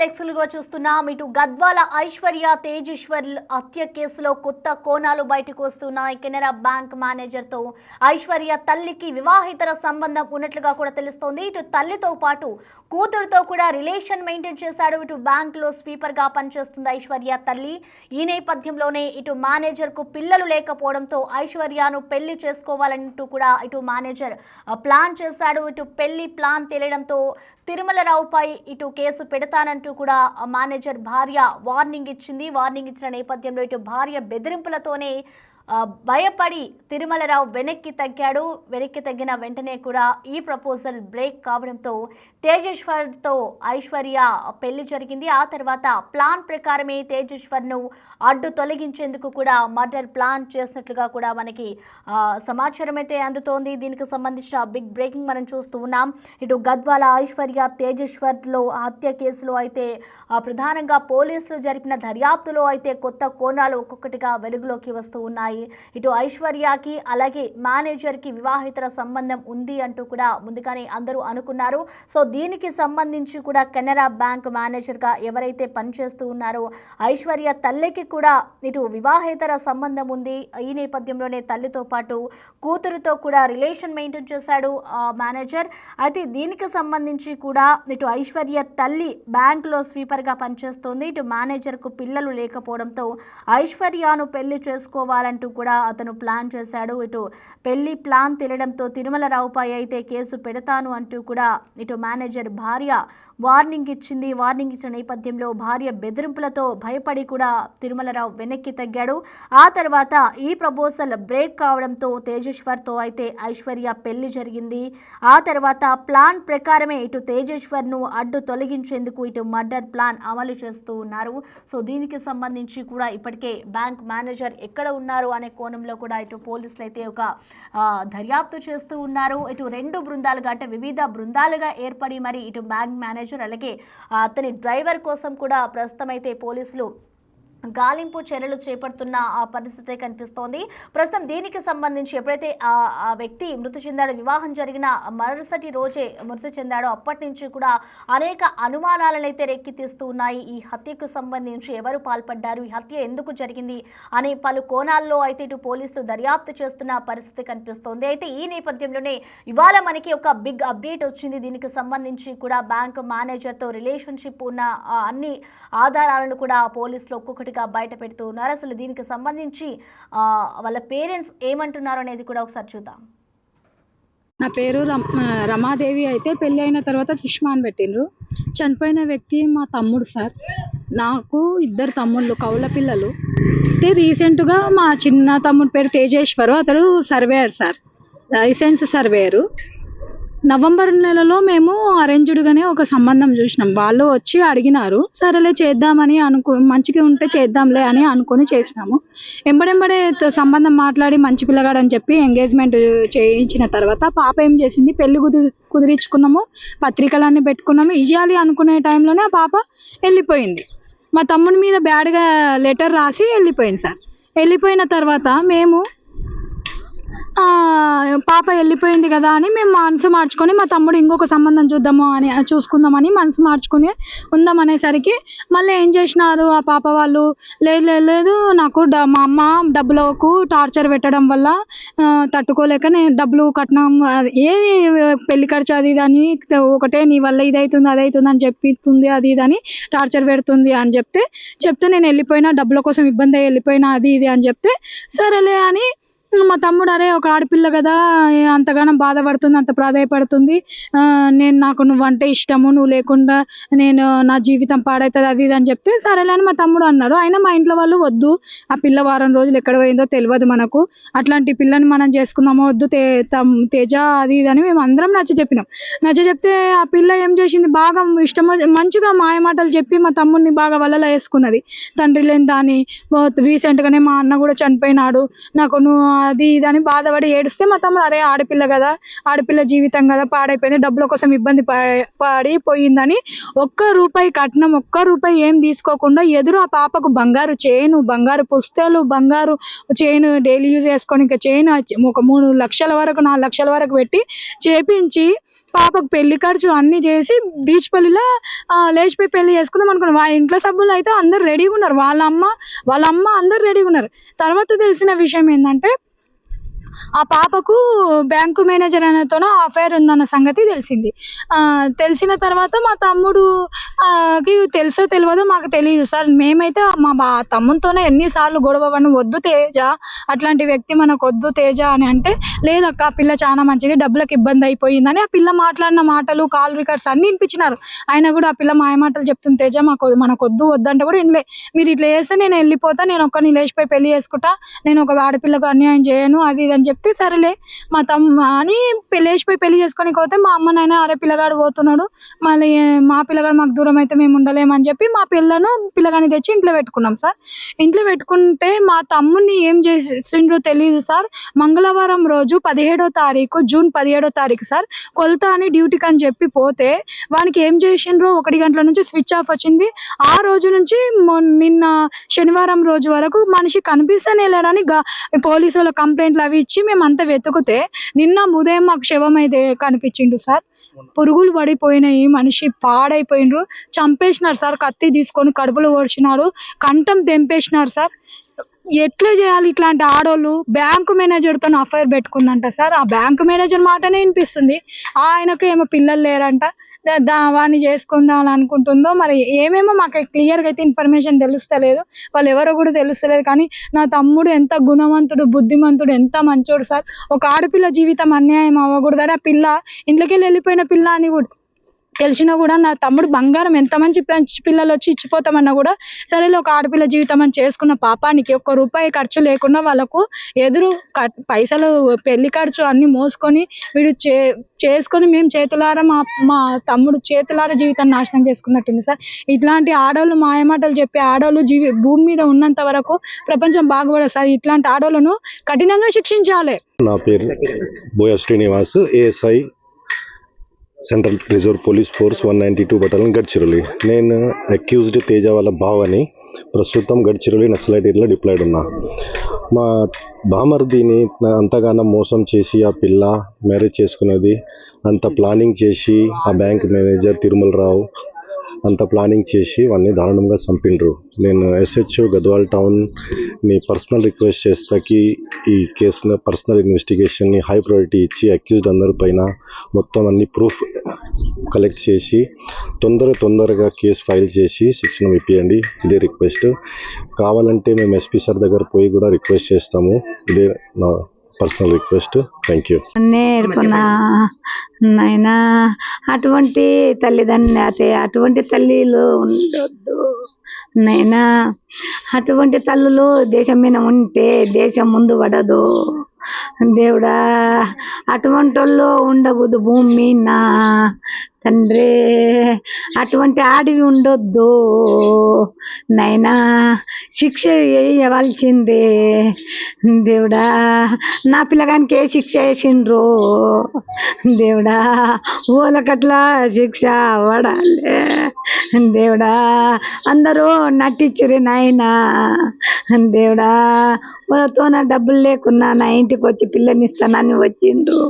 ఎక్స్లుగా చూస్తున్నాం. ఇటు గద్వాల ఐశ్వర్య తేజేశ్వర్ హత్య కేసులో కొత్త కోణాలు బయటకు వస్తున్నాయి. కెనరా బ్యాంక్ మేనేజర్ తో ఐశ్వర్య తల్లికి వివాహితర సంబంధం ఉన్నట్లుగా కూడా తెలుస్తోంది. ఇటు తల్లితో పాటు కూతురుతో కూడా రిలేషన్ మెయింటైన్ చేశాడు. ఇటు బ్యాంక్ లో స్వీపర్ గా పనిచేస్తుంది ఐశ్వర్య తల్లి. ఈ నేపథ్యంలోనే ఇటు మేనేజర్ కు పిల్లలు లేకపోవడంతో ఐశ్వర్యను పెళ్లి చేసుకోవాలంటూ కూడా ఇటు మేనేజర్ ప్లాన్ చేశాడు. ఇటు పెళ్లి ప్లాన్ తేలడంతో తిరుమలరావుపై ఇటు కేసు పెడతానంటూ కూడా మేనేజర్ భార్య వార్నింగ్ ఇచ్చింది. వార్నింగ్ ఇచ్చిన నేపథ్యంలో ఇటు భార్య బెదిరింపులతోనే భయపడి తిరుమలరావు వెనక్కి తగ్గాడు. వెనక్కి తగ్గిన వెంటనే కూడా ఈ ప్రపోజల్ బ్రేక్ కావడంతో తేజేశ్వర్తో ఐశ్వర్య పెళ్లి జరిగింది. ఆ తర్వాత ప్లాన్ ప్రకారమే తేజేశ్వర్ను అడ్డు తొలగించేందుకు కూడా మర్డర్ ప్లాన్ చేసినట్లుగా కూడా మనకి సమాచారం అయితే అందుతోంది. దీనికి సంబంధించిన బిగ్ బ్రేకింగ్ మనం చూస్తూ ఉన్నాం. ఇటు గద్వాల ఐశ్వర్య తేజేశ్వర్లో హత్య కేసులో అయితే ప్రధానంగా పోలీసులు జరిపిన దర్యాప్తులో అయితే కొత్త కోణాలు ఒక్కొక్కటిగా వెలుగులోకి వస్తూ ఉన్నాయి. ఇటు ఐశ్వర్యకి అలాగే మేనేజర్కి వివాహితర సంబంధం ఉంది అంటూ కూడా ముందుగానే అందరూ అనుకున్నారు. సో దీనికి సంబంధించి కూడా కెనరా బ్యాంక్ మేనేజర్గా ఎవరైతే పనిచేస్తూ ఉన్నారో ఐశ్వర్య తల్లికి కూడా ఇటు వివాహేతర సంబంధం ఉంది. ఈ నేపథ్యంలోనే తల్లితో పాటు కూతురుతో కూడా రిలేషన్ మెయింటైన్ చేశాడు మేనేజర్. అయితే దీనికి సంబంధించి కూడా ఇటు ఐశ్వర్య తల్లి బ్యాంకులో స్వీపర్గా పనిచేస్తోంది. ఇటు మేనేజర్కు పిల్లలు లేకపోవడంతో ఐశ్వర్యను పెళ్లి చేసుకోవాలంటూ కూడా అతను ప్లాన్ చేశాడు. ఇటు పెళ్లి ప్లాన్ తెలియడంతో తిరుమలరావుపై అయితే కేసు పెడతాను అంటూ కూడా ఇటు మేనేజర్ భార్య వార్నింగ్ ఇచ్చింది. వార్నింగ్ ఇచ్చిన నేపథ్యంలో భార్య బెదిరింపులతో భయపడి కూడా తిరుమలరావు వెనక్కి తగ్గాడు. ఆ తర్వాత ఈ ప్రపోజల్ బ్రేక్ కావడంతో తేజేశ్వర్తో అయితే ఐశ్వర్య పెళ్లి జరిగింది. ఆ తర్వాత ప్లాన్ ప్రకారమే ఇటు తేజేశ్వర్ను అడ్డు తొలగించేందుకు ఇటు మర్డర్ ప్లాన్ అమలు చేస్తూ ఉన్నారు. సో దీనికి సంబంధించి కూడా ఇప్పటికే బ్యాంక్ మేనేజర్ ఎక్కడ ఉన్నారు అనే కోణంలో కూడా ఇటు పోలీసులు అయితే ఒక దర్యాప్తు చేస్తూ ఉన్నారు. ఇటు రెండు బృందాలుగా అంటే వివిధ బృందాలుగా ఏర్పడి మరి ఇటు బ్యాంక్ మేనేజర్ అలాగే అతని డ్రైవర్ కోసం కూడా ప్రస్తుతం అయితే పోలీసులు గాలింపు చర్యలు చేపడుతున్న ఆ పరిస్థితి కనిపిస్తోంది. ప్రస్తుతం దీనికి సంబంధించి ఎప్పుడైతే ఆ వ్యక్తి మృతి చెందాడో వివాహం జరిగిన మరుసటి రోజే మృతి చెందాడో అప్పటి నుంచి కూడా అనేక అనుమానాలను అయితే రేకెత్తిస్తూ ఉన్నాయి. ఈ హత్యకు సంబంధించి ఎవరు పాల్పడ్డారు, ఈ హత్య ఎందుకు జరిగింది అనే పలు కోణాల్లో అయితే ఇటు పోలీసులు దర్యాప్తు చేస్తున్న పరిస్థితి కనిపిస్తోంది. అయితే ఈ నేపథ్యంలోనే ఇవాళ మనకి ఒక బిగ్ అప్డేట్ వచ్చింది. దీనికి సంబంధించి కూడా బ్యాంక్ మేనేజర్తో రిలేషన్షిప్ ఉన్న అన్ని ఆధారాలను కూడా పోలీసులు ఒక్కొక్కటి బయట పెడుతూ ఉన్నారు. అసలు దీనికి సంబంధించి వాళ్ళ పేరెంట్స్ ఏమంటున్నారు అనేది కూడా ఒకసారి చూద్దాం. నా పేరు రమాదేవి. అయితే పెళ్ళి అయిన తర్వాత సుష్మా అని పెట్టిండ్రు. చనిపోయిన వ్యక్తి మా తమ్ముడు సార్. నాకు ఇద్దరు తమ్ముళ్ళు కౌల పిల్లలు. అయితే రీసెంట్గా మా చిన్న తమ్ముడు పేరు తేజేశ్వరు. అతడు surveyor sir, licence surveyor. November నెలలో మేము అరేంజ్డ్గానే ఒక సంబంధం చూసినాం. వాళ్ళు వచ్చి అడిగినారు, సరేలే చేద్దామని మంచిగా ఉంటే చేద్దాంలే అని అనుకొని చేసినాము. ఎంబడెంబడే సంబంధం మాట్లాడి మంచి పిల్లగాడని చెప్పి ఎంగేజ్మెంట్ చేయించిన తర్వాత పాప ఏం చేసింది, పెళ్లి కుదిరించుకున్నాము, పత్రికలన్నీ పెట్టుకున్నాము. ఇవ్వాలి అనుకునే టైంలోనే ఆ పాప వెళ్ళిపోయింది. మా తమ్ముడి మీద బ్యాడ్గా లెటర్ రాసి వెళ్ళిపోయింది సార్. వెళ్ళిపోయిన తర్వాత మేము పాప వెళ్ళిపోయింది కదా అని మేము మనసు మార్చుకొని మా తమ్ముడు ఇంకొక సంబంధం చూసుకుందామని మనసు మార్చుకుని ఉందామనేసరికి మళ్ళీ ఏం చేసినారు ఆ పాప వాళ్ళు, లేదు నాకు మా అమ్మ డబ్బులకు టార్చర్ పెట్టడం వల్ల తట్టుకోలేక నేను డబ్బులు కట్నం ఏది పెళ్లి ఖర్చు అది ఇది ఒకటే నీ వల్ల ఇదవుతుంది అదవుతుంది అని చెప్తుంది, అది ఇది అని టార్చర్ పెడుతుంది అని చెప్తే నేను వెళ్ళిపోయినా, డబ్బుల కోసం ఇబ్బంది అయ్యి వెళ్ళిపోయినా అది ఇది అని చెప్తే సరేలే అని మా తమ్ముడు, అరే ఒక ఆడపిల్ల కదా అంతగానో బాధపడుతుంది, అంత ప్రాధాయపడుతుంది, నాకు నువ్వంటే ఇష్టము, నువ్వు లేకుండా నేను నా జీవితం పాడవుతుంది అది ఇది అని చెప్తే సరేలే అని మా తమ్ముడు అన్నారు. అయినా మా ఇంట్లో వాళ్ళు వద్దు, ఆ పిల్ల వారం రోజులు ఎక్కడ పోయిందో తెలియదు మనకు, అట్లాంటి పిల్లని మనం చేసుకుందామో వద్దు తేజ అది ఇది అని మేము అందరం చెప్పినాం. చెప్తే ఆ పిల్ల ఏం చేసింది, బాగా ఇష్టమో మంచిగా మాయమాటలు చెప్పి మా తమ్ముడిని బాగా వలలో వేసుకున్నది. తండ్రి లేని దాని రీసెంట్గానే మా అన్న కూడా చనిపోయినాడు, నాకు నువ్వు అది ఇదని బాధపడి ఏడుస్తే మా తమ్ముడు, అరే ఆడపిల్ల కదా, ఆడపిల్ల జీవితం కదా పాడైపోయింది, డబ్బుల కోసం ఇబ్బంది పడిపోయిందని ₹1 కట్నం, ₹1 ఏం తీసుకోకుండా ఎదురు ఆ పాపకు బంగారు చైను, బంగారు పుస్తలు, బంగారు చైను డైలీ యూజ్ చేసుకొని ఇంకా చైన్ ఒక 3 లక్షల వరకు 4 లక్షల వరకు పెట్టి చేపించి పాపకు పెళ్లి ఖర్చు అన్ని చేసి బీచ్ పల్లిలో లేచిపోయి పెళ్లి చేసుకుందాం అనుకున్నాం. వాళ్ళ ఇంట్లో సభ్యులు అయితే అందరు రెడీగా ఉన్నారు, వాళ్ళ అమ్మ అందరు రెడీగా ఉన్నారు. తర్వాత తెలిసిన విషయం ఏంటంటే ఆ పాపకు బ్యాంకు మేనేజర్ అనేతోనో అఫైర్ ఉందన్న సంగతి తెలిసింది. తెలిసిన తర్వాత మా తమ్ముడు కి తెలుసో తెలియదో మాకు తెలియదు సార్. మేమైతే మా తమ్మునితోనే ఎన్నిసార్లు గొడవ పడిన, వద్దు తేజ, అట్లాంటి వ్యక్తి మనకు వద్దు తేజ అని అంటే, లేదక్క ఆ పిల్ల చాలా మంచిది, డబ్బులకు ఇబ్బంది అయిపోయిందని ఆ పిల్ల మాట్లాడిన మాటలు కాల్ రికార్డ్స్ అన్ని వినిపించినారు. ఆయన కూడా ఆ పిల్ల మాయమాటలు చెప్తుంది, తేజ మనకు వద్దంటే కూడా వినలే. మీరు ఇట్లా చేస్తే నేను వెళ్ళిపోతా, నేను ఒక్కరిని లేచిపోయి పెళ్లి చేసుకుంటా, నేను ఒక ఆడపిల్లకు అన్యాయం చేయను అది ఇది అని చెప్తే, సరేలే మా అని లేచిపోయి పెళ్లి చేసుకొని పోతే మా అమ్మ నాయన అరే పిల్లగాడు పోతున్నాడు, మళ్ళీ మా పిల్లగాడు మాకు దూరం అయితే మేము ఉండలేమని చెప్పి మా పిల్లగాని తెచ్చి ఇంట్లో పెట్టుకున్నాం సార్. ఇంట్లో పెట్టుకుంటే మా తమ్ముడిని ఏం చేసిండ్రో తెలియదు సార్. మంగళవారం రోజు 17వ తారీఖు జూన్ 17వ తారీఖు సార్, కొలత అని డ్యూటీకి అని చెప్పి పోతే వానికి ఏం చేసిండ్రో 1 గంటల నుంచి స్విచ్ ఆఫ్ వచ్చింది. ఆ రోజు నుంచి నిన్న శనివారం రోజు వరకు మనిషి కనిపిస్తేనే లేడని పోలీసుల కంప్లైంట్లు అవి ఇచ్చి మేము అంతా వెతుకుతే నిన్న ఉదయం మాకు శవం అయితే కనిపించిండు సార్. పురుగులు పడిపోయినాయి, మనిషి పాడైపోయిండ్రు, చంపేసినారు సార్. కత్తి తీసుకొని కడుపులో ఓడిచినారు, కంఠం తెంపేసినారు సార్. ఎట్లా చేయాలి ఇట్లాంటి ఆడోళ్ళు? బ్యాంకు మేనేజర్తో అఫైర్ పెట్టుకుందంట సార్. ఆ బ్యాంకు మేనేజర్ మాటనే వినిపిస్తుంది, ఆయనకు ఏమో పిల్లలు లేరంట, వాడిని చేసుకుందాం అని అనుకుంటుందో మరి ఏమేమో మాకు క్లియర్గా అయితే ఇన్ఫర్మేషన్ తెలుస్తలేదు, వాళ్ళు ఎవరో కూడా తెలుస్తలేదు. కానీ నా తమ్ముడు ఎంత గుణవంతుడు, బుద్ధిమంతుడు, ఎంత మంచోడు సార్. ఒక ఆడపిల్ల జీవితం అన్యాయం అవ్వకూడదని ఆ పిల్ల ఇంట్లోకి వెళ్ళిపోయిన పిల్ల అని కూడా తెలిసినా కూడా నా తమ్ముడు బంగారం, ఎంత మంచి పిల్లలు వచ్చి ఇచ్చిపోతామన్నా కూడా సరేలే ఒక ఆడపిల్ల జీవితం అని చేసుకున్న పాపానికి ₹1 ఖర్చు లేకుండా వాళ్ళకు ఎదురు పైసలు పెళ్లి ఖర్చు అన్ని మోసుకొని వీడు చేసుకొని మేము చేతులారా మా తమ్ముడు చేతులారా జీవితాన్ని నాశనం చేసుకున్నట్టుంది సార్. ఇట్లాంటి ఆడవాళ్ళు, మాయమాటలు చెప్పే ఆడవాళ్ళు భూమి మీద ఉన్నంత వరకు ప్రపంచం బాగుపడదు సార్. ఇట్లాంటి ఆడవాళ్ళను కఠినంగా శిక్షించాలి. నా పేరు Boya Srinivas, ASI central reserve police force 192 battalion Gadchiroli. నేను అక్యూజ్డ్ తేజ వాళ్ళ బావని. ప్రస్తుతం గడ్చిరోలి నక్సలైట్ ఏరియాలో డిప్లాయిడ్ ఉన్నా. మా బామర్దిని అంతగానో మోసం చేసి ఆ పిల్ల మ్యారేజ్ చేసుకున్నది, అంత ప్లానింగ్ చేసి ఆ బ్యాంక్ మేనేజర్ తిరుమలరావు అంత ప్లానింగ్ చేసి వాడిని దారుణంగా చంపిండ్రు. నేను SHO గద్వాల్ టౌన్ని పర్సనల్ రిక్వెస్ట్ చేస్తాకి ఈ కేసును పర్సనల్ ఇన్వెస్టిగేషన్ని హై ప్రయారిటీ ఇచ్చి అక్యూజ్డ్ అందరి పైన మొత్తం అన్ని ప్రూఫ్ కలెక్ట్ చేసి తొందరగా కేసు ఫైల్ చేసి శిక్షణ ఇప్పియండి, ఇదే రిక్వెస్ట్. కావాలంటే మేము SP సార్ దగ్గర పోయి కూడా రిక్వెస్ట్ చేస్తాము, ఇదే నా పర్సనల్ రిక్వెస్ట్. Thank you. నేర్పనా నాయనా, అటువంటి అటువంటి తల్లిలు ఉండొద్దు నైనా. అటువంటి తల్లులు దేశం మీద ఉంటే దేశం ముందు పడదు దేవుడా. అటువంటి వాళ్ళు ఉండకూడదు భూమి మీద తండ్రి. అటువంటి ఆడవి ఉండొద్దు నైనా, శిక్ష వేయవలసిందే దేవుడా. నా పిల్లగానికి ఏ శిక్ష వేసిండ్రు దేవుడా, ఓలకట్లా శిక్ష పడాలి దేవుడా. అందరూ నటించిరి నాయనా దేవుడా. వాళ్ళతో నా డబ్బులు లేకున్నా నా ఇంటికి వచ్చి పిల్లనిస్తానని వచ్చిండ్రు,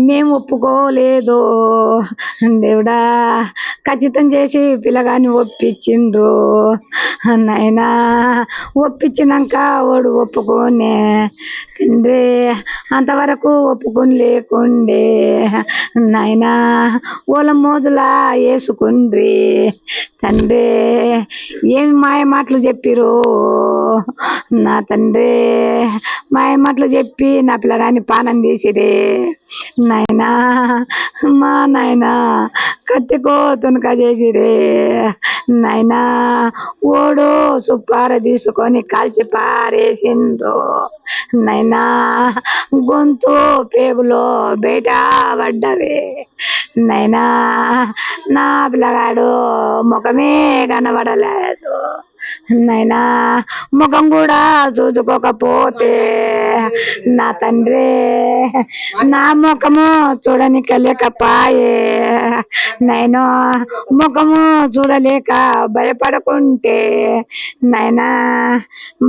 మేము ఒప్పుకోలేదు దేవుడా. ఖచ్చితం చేసి పిల్లగాని ఒప్పించిండ్రు నాయనా. ఒప్పించినాక వాడు ఒప్పుకోనే తండ్రి, అంతవరకు ఒప్పుకొని లేకుండే నాయనా. ఓల మోజులా వేసుకుండ్రి తండ్రి. ఏమి మాయ మాటలు చెప్పిరు నా తండ్రి, మాయ మాటలు చెప్పి నా పిల్లగాని పానం తీసిరే నాయనా. మా నాయనా కత్తికో తునక చేసిరే నాయనా. ఓడు సుప్పార తీసుకొని కాల్చి పారేసిండ్రు నాయనా. గొంతు పేగులో బయట పడ్డవే నాయనా. నా పిల్లగాడు ముఖమే కనబడలేదు నైనా ముఖం కూడా చూసుకోకపోతే నా తండ్రి నా ముఖము చూడనికలేకపాయే నేను ముఖము చూడలేక భయపడకుంటే నైనా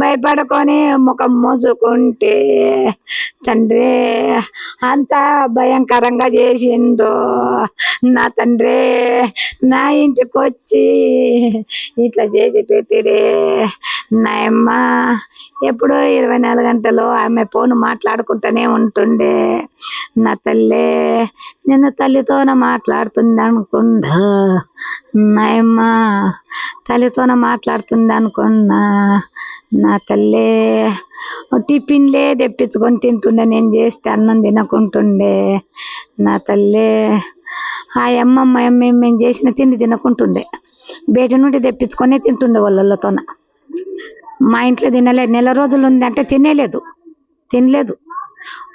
భయపడుకొని ముఖం మూసుకుంటే తండ్రి అంత భయంకరంగా చేసిండ్రు నా తండ్రి నా ఇంటికి వచ్చి ఇట్లా చేసి పెట్టిరే నాయమ్మ ఎప్పుడో 24 గంటలు ఆమె ఫోన్ మాట్లాడుకుంటూనే ఉంటుండే నా తల్లి నేను తల్లితోన మాట్లాడుతుంది అనుకున్నా నాయమ్మ తల్లితోన మాట్లాడుతుంది అనుకున్నా నా తల్లి టిఫిన్లే తెప్పించుకొని తింటుండే నేను చేస్తే అన్నం తినకుంటుండే నా తల్లి ఆ అమ్మమ్మ మేము చేసిన తిండి తినకుంటుండే బయట నుండి తెప్పించుకొని తింటుండే వాళ్ళతోన మా ఇంట్లో తినలేదు నెల రోజులు ఉంది అంటే తినలేదు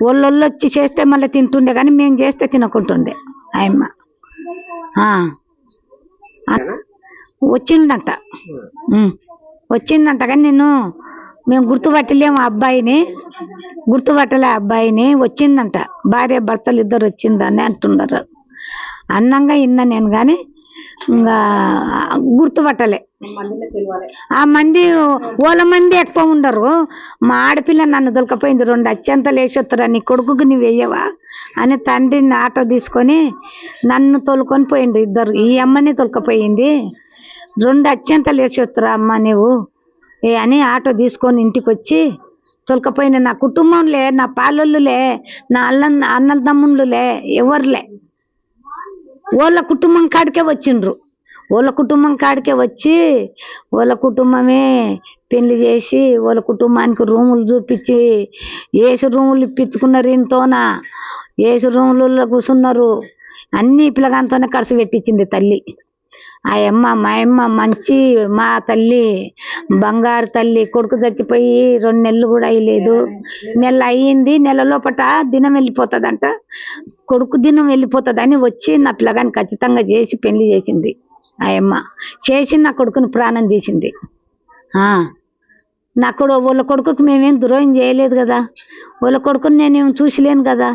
వాళ్ళు వచ్చి చేస్తే మళ్ళీ తింటుండే కానీ మేము చేస్తే తినకుంటుండే ఆయమ్మ వచ్చిందంట కానీ మేము గుర్తుపట్టలేము గుర్తుపట్టలే అబ్బాయిని వచ్చిందంట భార్య భర్తలు ఇద్దరు వచ్చిందని అంటున్నారు అన్నంగా విన్నా నేను కానీ ఇంకా గుర్తుపట్టలే ఆ మంది ఓల మంది ఎక్కువ ఉండరు మా ఆడపిల్ల నన్ను దొరకపోయింది 2 అత్యంతలు వేసొత్తురా నీ కొడుకుకి నువ్వు వేయవా అని తండ్రిని ఆటో తీసుకొని నన్ను తోలుకొని పోయిండు ఇద్దరు ఈ అమ్మని తొలకపోయింది 2 అత్యంతలు వేసొత్తురా అమ్మ నువ్వు అని ఆటో తీసుకొని ఇంటికి వచ్చి తొలకపోయింది నా కుటుంబంలే నా పాలొల్లులే నా అన్నల తమ్ముళ్ళులే ఎవరులే వాళ్ళ కుటుంబం కాడికే వచ్చిండ్రు వాళ్ళ కుటుంబం కాడికే వచ్చి వాళ్ళ కుటుంబమే పెళ్లి చేసి వాళ్ళ కుటుంబానికి రూములు చూపించి ఏసు రూములు ఇప్పించుకున్నారు ఇంతోన ఏసు రూములలో కూర్చున్నారు అన్ని పిల్లగాంతోనే ఖర్చు పెట్టించింది తల్లి ఆ అమ్మ మా అమ్మ మంచి మా తల్లి బంగారు తల్లి కొడుకు చచ్చిపోయి 2 నెలలు కూడా అయ్యలేదు నెల అయ్యింది నెల లోపట దినం వెళ్ళిపోతుందంట కొడుకు దినం వెళ్ళిపోతుందని వచ్చి నా పిల్లగాని ఖచ్చితంగా చేసి పెళ్లి చేసింది ఆ అమ్మ చేసి నా కొడుకుని ప్రాణం తీసింది నా వాళ్ళ కొడుకుకి మేమేం ద్రోహం చేయలేదు కదా వాళ్ళ కొడుకుని నేనేం చూసిలేను కదా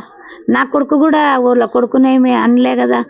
నా కొడుకు కూడా వాళ్ళ కొడుకునేమి అనలే కదా